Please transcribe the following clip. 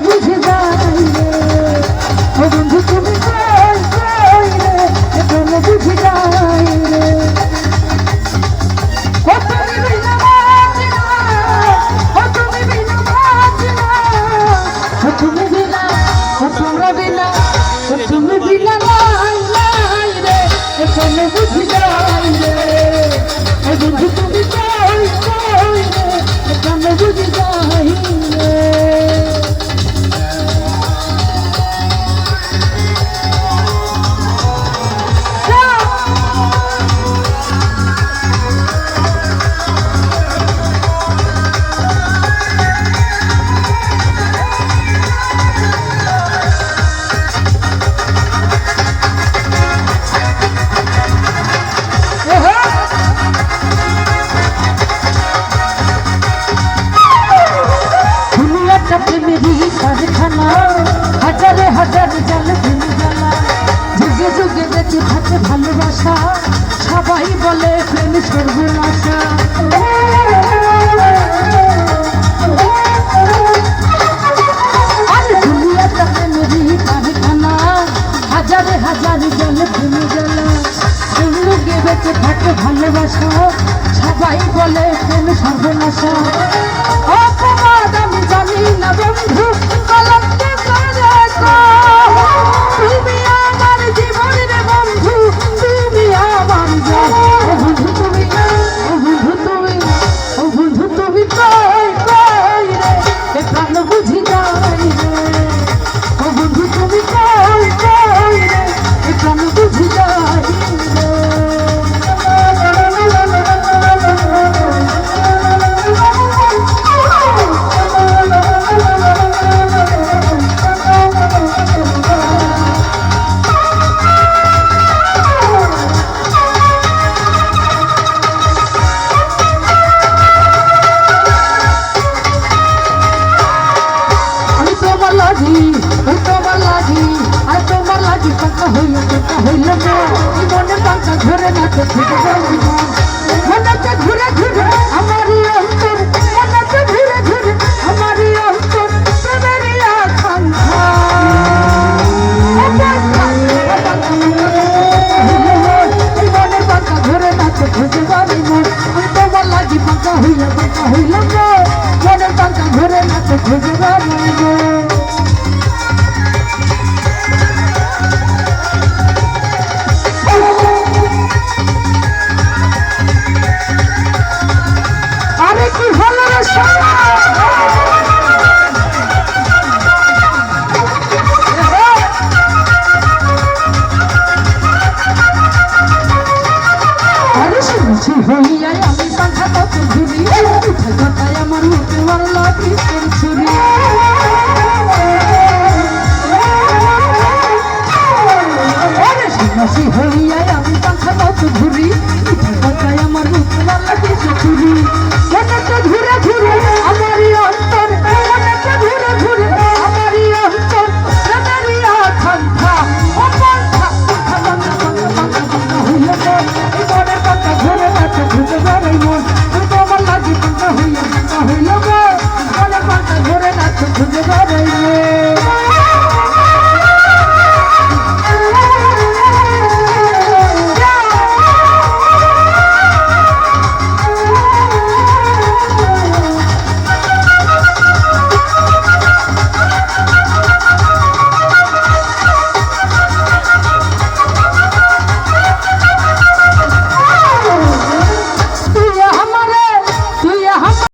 বুঝে যাই রে ও বন্ধু তুমি কই কই রে এখনো বুঝে যাই রে ও তুমি বিনা বাঁচি না ও তুমি বিনা বাঁচি না ও তুমি বিনা ও তোমরা বিনা ও তুমি বিনা নাই নাই রে এখনো বুঝে যাই রে ও বন্ধু তুমি কই কই রে এখনো বুঝে যাই রে প্রেমেরই কারখানা হাজারে হাজার জল ভেঙে জ্বালা যুগে যুগে বেঁচে থাকে ভালোবাসা সবাই বলে প্রেম সর্বনাশা আর দুনিয়াটা প্রেমেরই কারখানা হাজারে হাজার জল ভেঙে জ্বালা যুগে বেঁচে থাকে ভালোবাসা সবাই বলে প্রেম সর্বনাশা অপবাদ আমি জানি না বন্ধু কলঙ্কে করে তুমি আমার জীবনের বন্ধু তুমি আমার জান ও বন্ধু তুমি ও বন্ধু তুমি ও বন্ধু তুমি কই কই রে এ প্রাণ বুঝি যাই রে ও বন্ধু তুমি কই কই রে এ প্রাণ বুঝি যাই রে ঘুরে নাচে মনেতে ঘুরে ঘুরে আমারই অন্তর মনেতে ঘুরে ঘুরে আমারই অন্তর প্রেমেরই আকাঙ্ক্ষা মনের পাতা ঘুরে নাচে খুঁজে বাড়ি মন আমি তোমার লাগি পাতা হইলাম মনের পাতা ঘুরে নাচে খুঁজে বাড়ি মন হইয়াই আমি পাখা কত ঘুরি উঠে কথায় আমার মুখে মারলা পিসের ছুরি সিংহাসি হইয়াই আমি পাখা কত ঘুরি উঠে কথায় আমার মুখে মারলা পিসের ছুরি মনেতে ঘুরে ঘুরে আমারই অন্তর মনেতে ঘুরে ঘুরে আমারই অন্তর প্রেমেরই আকাঙ্ক্ষা ও পাখা পাখা হইয়া এই মনের পাখা ঘুরে নাচে ঘুরে বেড়াই মন আমি তোমার লাগি পাখা হইয়া হইল মনের পাখা ঘুরে নাচে ঘুরে বেড়াই মন